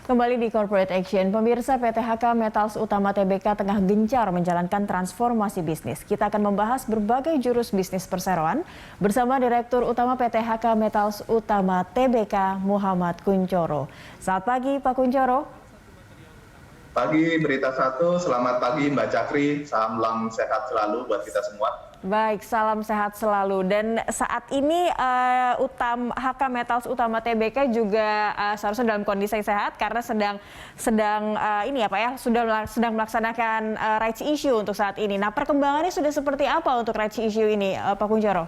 Kembali di Corporate Action, pemirsa PT HK Metals Utama Tbk tengah gencar menjalankan transformasi bisnis. Kita akan membahas berbagai jurus bisnis perseroan bersama Direktur Utama PT HK Metals Utama Tbk, Muhammad Kuncoro. Selamat pagi, Pak Kuncoro. Pagi, Berita Satu. Selamat pagi, Mbak Cakri. Salam sehat selalu buat kita semua. Baik, salam sehat selalu. Dan saat ini HK Metals Utama Tbk juga seharusnya dalam kondisi sehat karena sedang sedang melaksanakan rights issue untuk saat ini. Nah, perkembangannya sudah seperti apa untuk rights issue ini, Pak Kuncoro?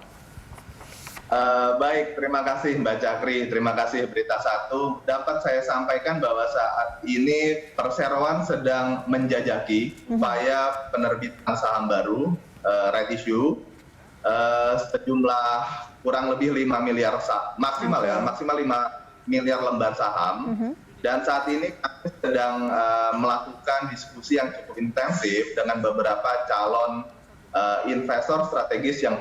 Baik, terima kasih Mbak Cakri, terima kasih Berita Satu. Dapat saya sampaikan bahwa saat ini perseroan sedang menjajaki upaya penerbitan saham baru, right issue, sejumlah kurang lebih 5 miliar maksimal 5 miliar lembar saham. Dan saat ini kami sedang melakukan diskusi yang cukup intensif dengan beberapa calon investor strategis yang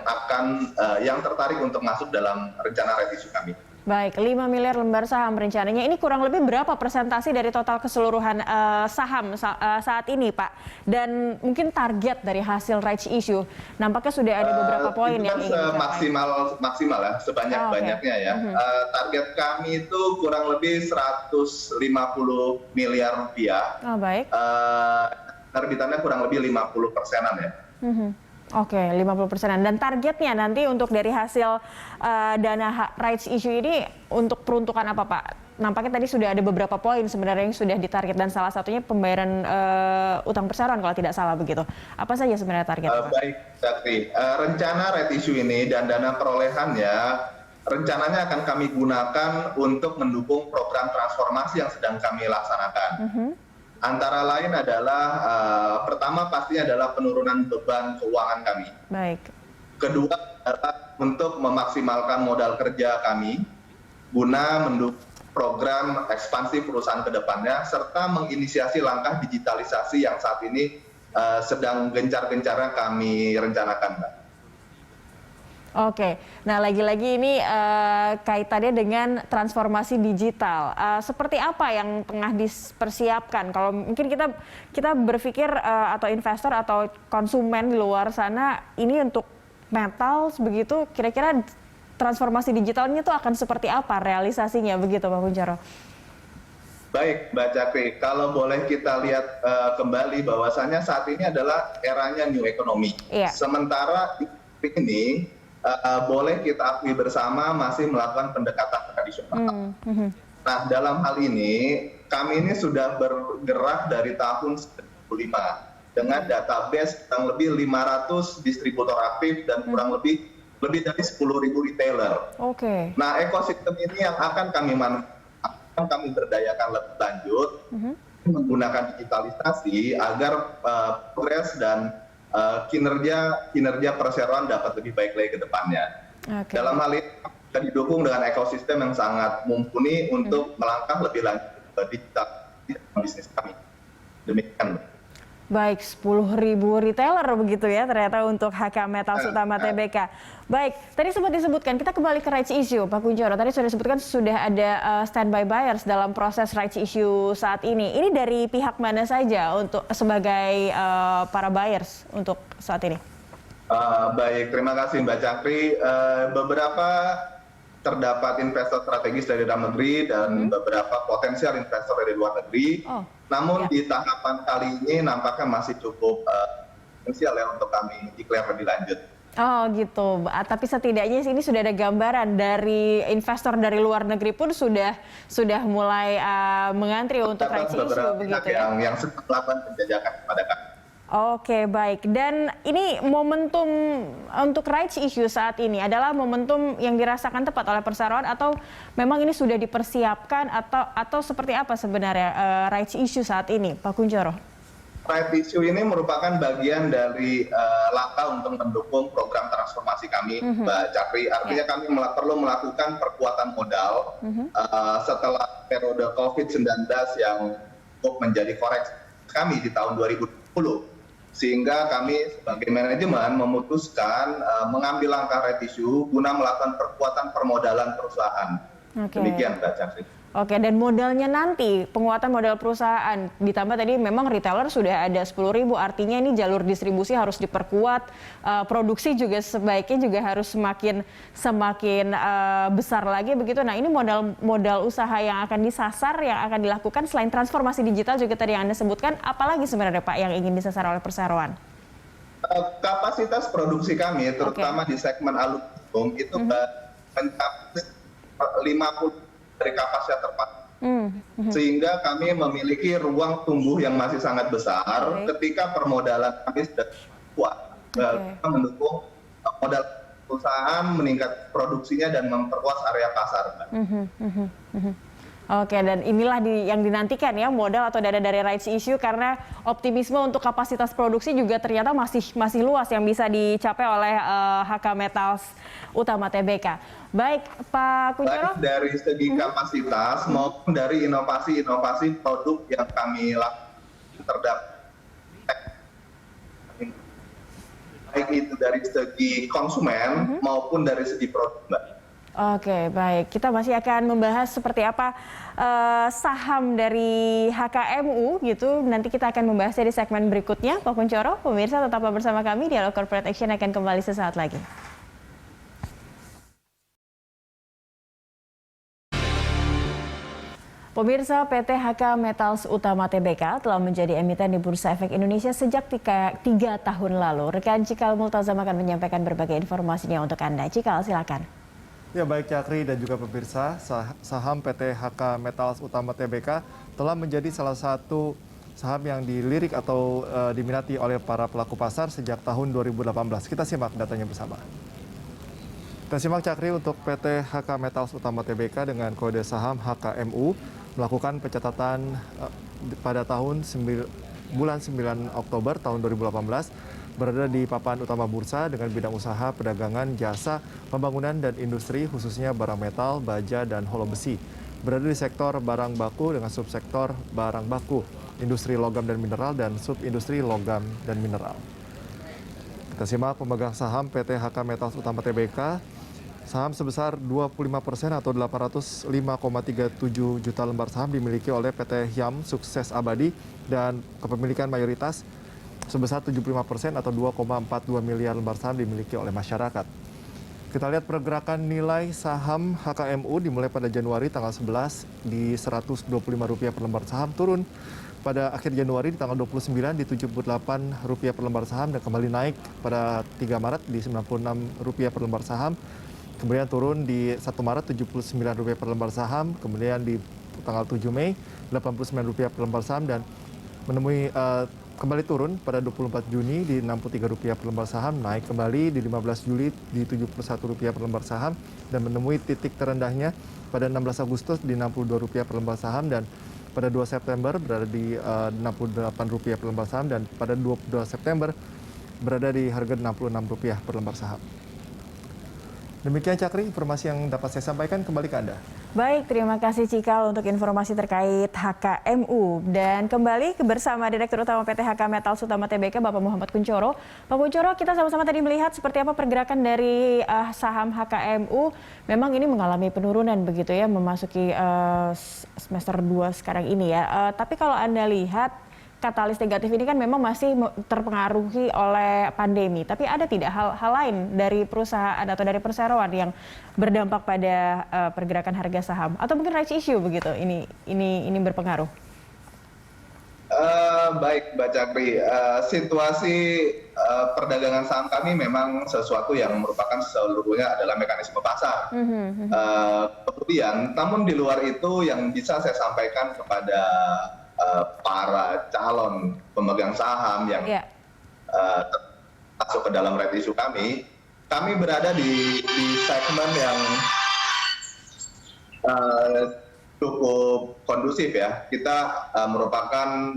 tertarik untuk masuk dalam rencana right issue kami. Baik, 5 miliar lembar saham rencananya. Ini kurang lebih berapa persentase dari total keseluruhan saham saat ini, Pak? Dan mungkin target dari hasil rights issue. Nampaknya sudah ada beberapa poin yang ingin maksimal ya, sebanyak-banyaknya ya. Target kami itu kurang lebih 150 miliar rupiah. Oh, baik. Terbitannya kurang lebih 50%-an ya. Oke, 50%-an. Dan targetnya nanti untuk dari hasil dana rights issue ini untuk peruntukan apa, Pak? Nampaknya tadi sudah ada beberapa poin sebenarnya yang sudah ditarget dan salah satunya pembayaran utang perseroan kalau tidak salah begitu. Apa saja sebenarnya targetnya, Pak? Baik, Sakti. Rencana right issue ini dan dana perolehannya rencananya akan kami gunakan untuk mendukung program transformasi yang sedang kami laksanakan. Antara lain adalah pertama pasti adalah penurunan beban keuangan kami. Baik. Kedua adalah untuk memaksimalkan modal kerja kami guna mendukung program ekspansi perusahaan ke depannya serta menginisiasi langkah digitalisasi yang saat ini sedang gencar-gencarnya kami rencanakan, Mbak. Oke, nah lagi-lagi ini kaitannya dengan transformasi digital. Seperti apa yang tengah dipersiapkan? Kalau mungkin kita berpikir atau investor atau konsumen di luar sana ini untuk metals begitu, kira-kira transformasi digitalnya itu akan seperti apa realisasinya begitu, Pak Kuncoro? Baik, Mbak Cakri, kalau boleh kita lihat kembali bahwasannya saat ini adalah eranya new economy. Iya. Sementara ini boleh kita akui bersama masih melakukan pendekatan tradisional. Nah, dalam hal ini kami ini sudah bergerak dari tahun 1995 dengan database kurang lebih 500 distributor aktif dan kurang lebih dari 10.000 retailer. Oke. Nah, ekosistem ini yang akan kami berdayakan lebih lanjut menggunakan digitalisasi agar progres dan kinerja perseroan dapat lebih baik lagi ke depannya. Dalam hal ini kita didukung dengan ekosistem yang sangat mumpuni untuk melangkah lebih lanjut ke digital bisnis kami. Demikian. Baik, 10.000 retailer begitu ya ternyata untuk HK Metals Utama Tbk. Baik, tadi sempat disebutkan, kita kembali ke rights issue, Pak Kuncoro. Tadi sudah disebutkan sudah ada standby buyers dalam proses rights issue saat ini. Ini dari pihak mana saja untuk sebagai para buyers untuk saat ini? Baik, terima kasih Mbak Cakri. Beberapa terdapat investor strategis dari dalam negeri dan beberapa potensial investor dari luar negeri. Namun di tahapan kali ini nampaknya masih cukup potensial ya untuk kami declare lebih lanjut. Oh gitu, tapi setidaknya ini sudah ada gambaran dari investor dari luar negeri pun sudah mulai mengantri untuk rights issue begitu ya? Yang sedang melakukan penjajakan kepada kami. Oke, baik. Dan ini momentum untuk rights issue saat ini adalah momentum yang dirasakan tepat oleh perseroan atau memang ini sudah dipersiapkan atau seperti apa sebenarnya rights issue saat ini, Pak Kuncoro? Rights issue ini merupakan bagian dari langkah untuk mendukung program transformasi kami, Mbak Cakri. Artinya kami perlu melakukan perkuatan modal setelah periode COVID-19 yang cukup menjadi koreksi kami di tahun 2020. Sehingga kami sebagai manajemen memutuskan mengambil langkah right issue guna melakukan perkuatan permodalan perusahaan. Demikian, Mbak Cakri. Oke, dan modalnya nanti, penguatan modal perusahaan, ditambah tadi memang retailer sudah ada 10.000, artinya ini jalur distribusi harus diperkuat, produksi juga sebaiknya juga harus semakin besar lagi begitu. Nah, ini modal usaha yang akan disasar, yang akan dilakukan selain transformasi digital juga tadi yang Anda sebutkan, apalagi sebenarnya Pak yang ingin disasar oleh perseroan? Kapasitas produksi kami, terutama di segmen aluminium, itu mencapai 50 dari kapasitas terpasang. Sehingga kami memiliki ruang tumbuh yang masih sangat besar ketika permodalan kami sudah kuat. Kita mendukung modal perusahaan, meningkat produksinya, dan memperluas area pasar. Oke, dan inilah yang dinantikan ya, modal atau dana dari rights issue, karena optimisme untuk kapasitas produksi juga ternyata masih luas yang bisa dicapai oleh HK Metals Utama Tbk. Baik, Pak Kunchoro. Baik dari segi kapasitas maupun dari inovasi-inovasi produk yang kami lakukan terdapat. Baik itu dari segi konsumen maupun dari segi produk, Mbak. Oke, baik. Kita masih akan membahas seperti apa saham dari HKMU gitu. Nanti kita akan membahasnya di segmen berikutnya. Pak Kunchoro, pemirsa tetaplah bersama kami. Dialog Corporate Action akan kembali sesaat lagi. Pemirsa, PT HK Metals Utama Tbk telah menjadi emiten di Bursa Efek Indonesia sejak 3 tahun lalu. Rekan Cikal Multazam akan menyampaikan berbagai informasinya untuk Anda. Cikal, silakan. Ya, baik Cakri dan juga pemirsa, saham PT HK Metals Utama Tbk telah menjadi salah satu saham yang dilirik atau diminati oleh para pelaku pasar sejak tahun 2018. Kita simak datanya bersama. Kita simak Cakri untuk PT HK Metals Utama Tbk dengan kode saham HKMU melakukan pencatatan pada bulan 9 Oktober tahun 2018 berada di papan utama bursa dengan bidang usaha, perdagangan, jasa, pembangunan, dan industri khususnya barang metal, baja, dan holo besi. Berada di sektor barang baku dengan subsektor barang baku, industri logam dan mineral, dan subindustri logam dan mineral. Kita simak pemegang saham PT HK Metals Utama Tbk. Saham sebesar 25% atau 805,37 juta lembar saham dimiliki oleh PT Hyam Sukses Abadi dan kepemilikan mayoritas sebesar 75% atau 2,42 miliar lembar saham dimiliki oleh masyarakat. Kita lihat pergerakan nilai saham HKMU dimulai pada Januari tanggal 11 di Rp125 per lembar saham, turun pada akhir Januari di tanggal 29 di Rp78 per lembar saham dan kembali naik pada 3 Maret di Rp96 per lembar saham. Kemudian turun di 1 Maret Rp79 per lembar saham, kemudian di tanggal 7 Mei Rp89 per lembar saham dan menemui kembali turun pada 24 Juni di Rp63 per lembar saham, naik kembali di 15 Juli di Rp71 per lembar saham dan menemui titik terendahnya pada 16 Agustus di Rp62 per lembar saham dan pada 2 September berada di Rp68 per lembar saham dan pada 22 September berada di harga Rp66 per lembar saham. Demikian Cakri, informasi yang dapat saya sampaikan, kembali ke Anda. Baik, terima kasih Cikal untuk informasi terkait HKMU. Dan kembali bersama Direktur Utama PT HK Metals Utama Tbk, Bapak Muhammad Kunchoro. Pak Kunchoro, kita sama-sama tadi melihat seperti apa pergerakan dari saham HKMU. Memang ini mengalami penurunan begitu ya, memasuki semester 2 sekarang ini ya. Tapi kalau Anda lihat, katalis negatif ini kan memang masih terpengaruhi oleh pandemi. Tapi ada tidak hal lain dari perusahaan atau dari perseroan yang berdampak pada pergerakan harga saham atau mungkin rights issue begitu? Ini berpengaruh. Baik, Mbak Cakri. Situasi perdagangan saham kami memang sesuatu yang merupakan seluruhnya adalah mekanisme pasar. Kemudian, namun di luar itu yang bisa saya sampaikan kepada para calon pemegang saham yang masuk ke dalam right issue kami berada di segmen yang cukup kondusif ya. Kita merupakan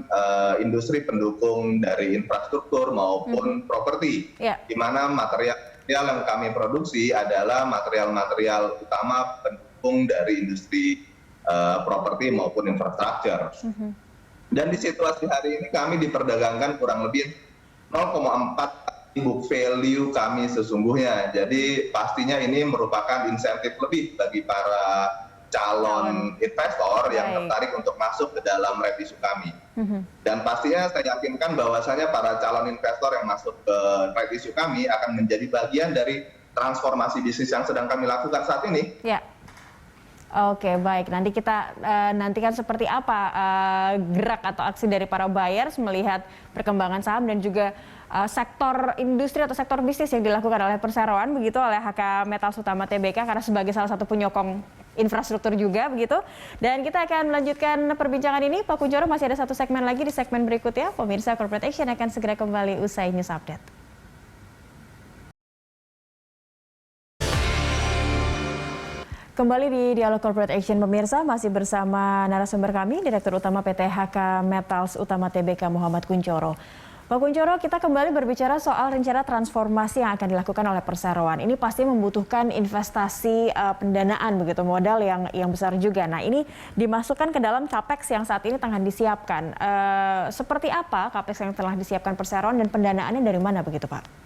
industri pendukung dari infrastruktur maupun properti, di mana material yang kami produksi adalah material-material utama pendukung dari industri properti maupun infrastruktur. Dan di situasi hari ini kami diperdagangkan kurang lebih 0,4 book value kami sesungguhnya. Jadi pastinya ini merupakan insentif lebih bagi para calon investor yang Baik. tertarik untuk masuk ke dalam right issue kami. Dan pastinya saya yakinkan bahwasanya para calon investor yang masuk ke right issue kami akan menjadi bagian dari transformasi bisnis yang sedang kami lakukan saat ini. Ya. Oke, baik. Nanti kita nantikan seperti apa gerak atau aksi dari para buyers melihat perkembangan saham dan juga sektor industri atau sektor bisnis yang dilakukan oleh perseroan begitu oleh HK Metals Utama Tbk karena sebagai salah satu penyokong infrastruktur juga begitu. Dan kita akan melanjutkan perbincangan ini. Pak Kunchoro, masih ada satu segmen lagi di segmen berikutnya. Pemirsa, Corporate Action akan segera kembali usai News Update. Kembali di Dialog Corporate Action pemirsa, masih bersama narasumber kami, Direktur Utama PT HK Metals Utama Tbk Muhammad Kunchoro. Pak Kunchoro, kita kembali berbicara soal rencana transformasi yang akan dilakukan oleh perseroan. Ini pasti membutuhkan investasi pendanaan begitu, modal yang besar juga. Nah, ini dimasukkan ke dalam capex yang saat ini tengah disiapkan. Seperti apa capex yang telah disiapkan perseroan dan pendanaannya dari mana begitu, Pak?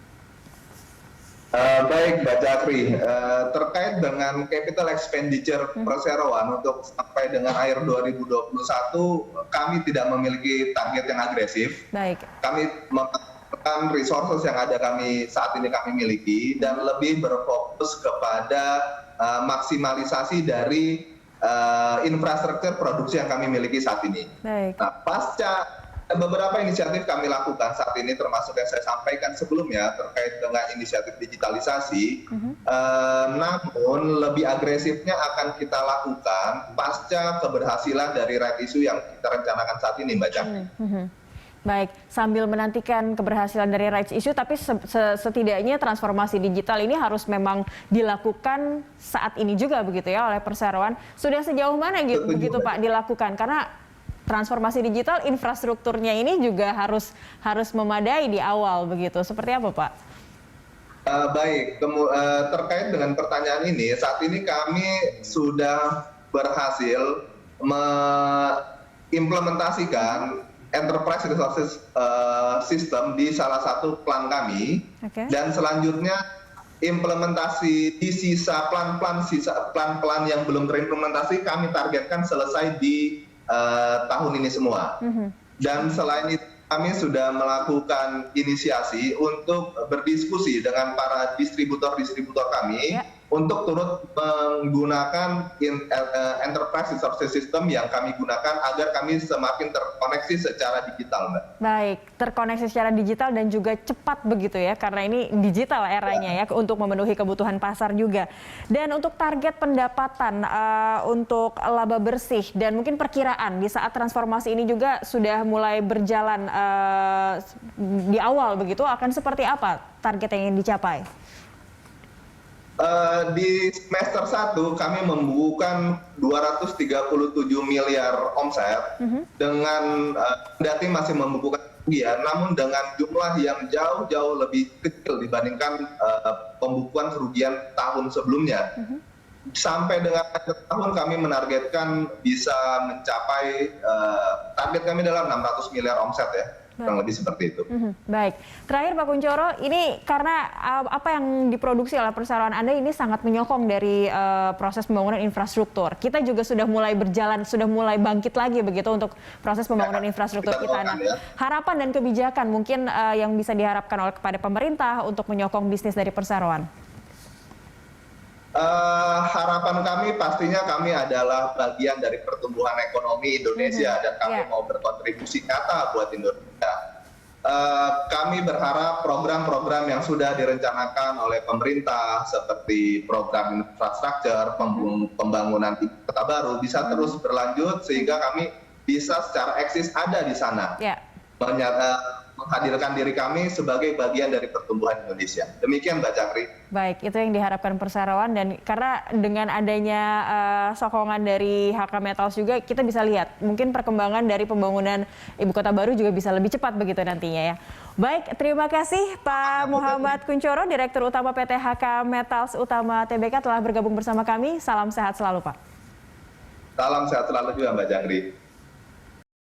Baik, Mbak Cakri, terkait dengan capital expenditure perseroan untuk sampai dengan akhir 2021, kami tidak memiliki target yang agresif. Baik. Kami memanfaatkan resources yang ada saat ini kami miliki dan lebih berfokus kepada maksimalisasi dari infrastruktur produksi yang kami miliki saat ini. Baik. Nah, pasca beberapa inisiatif kami lakukan saat ini termasuk yang saya sampaikan sebelumnya terkait dengan inisiatif digitalisasi, namun lebih agresifnya akan kita lakukan pasca keberhasilan dari right issue yang kita rencanakan saat ini, Mbak Cakri. Baik, sambil menantikan keberhasilan dari rights issue, tapi setidaknya transformasi digital ini harus memang dilakukan saat ini juga begitu ya oleh perseroan. Sudah sejauh mana begitu Pak dilakukan? Karena transformasi digital infrastrukturnya ini juga harus memadai di awal begitu. Seperti apa, Pak? Baik, terkait dengan pertanyaan ini, saat ini kami sudah berhasil mengimplementasikan enterprise resources system di salah satu plan kami, dan selanjutnya implementasi di sisa plan-plan yang belum terimplementasi kami targetkan selesai di tahun ini semua. Dan selain itu kami sudah melakukan inisiasi untuk berdiskusi dengan para distributor-distributor kami untuk turut menggunakan enterprise resources system yang kami gunakan agar kami semakin terkoneksi secara digital, Mbak. Baik, terkoneksi secara digital dan juga cepat begitu ya, karena ini digital eranya ya untuk memenuhi kebutuhan pasar juga. Dan untuk target pendapatan untuk laba bersih dan mungkin perkiraan di saat transformasi ini juga sudah mulai berjalan di awal begitu, akan seperti apa target yang ingin dicapai? Di semester 1 kami membukukan 237 miliar omset dengan kendati masih membukukan kerugian, namun dengan jumlah yang jauh lebih kecil dibandingkan pembukuan kerugian tahun sebelumnya. Sampai dengan akhir tahun kami menargetkan bisa mencapai target kami adalah 600 miliar omset ya. Kurang lebih seperti itu. Baik, terakhir Pak Kunchoro, ini karena apa yang diproduksi oleh perseroan Anda ini sangat menyokong dari proses pembangunan infrastruktur. Kita juga sudah mulai berjalan, sudah mulai bangkit lagi begitu untuk proses pembangunan infrastruktur kita. Nah, harapan dan kebijakan mungkin yang bisa diharapkan oleh kepada pemerintah untuk menyokong bisnis dari perseroan. Harapan kami pastinya kami adalah bagian dari pertumbuhan ekonomi Indonesia dan kami mau berkontribusi nyata buat Indonesia. Kami berharap program-program yang sudah direncanakan oleh pemerintah seperti program infrastruktur, pembangunan kota baru bisa terus berlanjut sehingga kami bisa secara eksis ada di sana. Menghadirkan diri kami sebagai bagian dari pertumbuhan Indonesia. Demikian Mbak Cakri. Baik, itu yang diharapkan perseroan dan karena dengan adanya sokongan dari HK Metals juga kita bisa lihat mungkin perkembangan dari pembangunan ibu kota baru juga bisa lebih cepat begitu nantinya ya. Baik, terima kasih Pak Muhammad Kunchoro, Direktur Utama PT HK Metals Utama Tbk telah bergabung bersama kami. Salam sehat selalu Pak. Salam sehat selalu juga Mbak Cakri.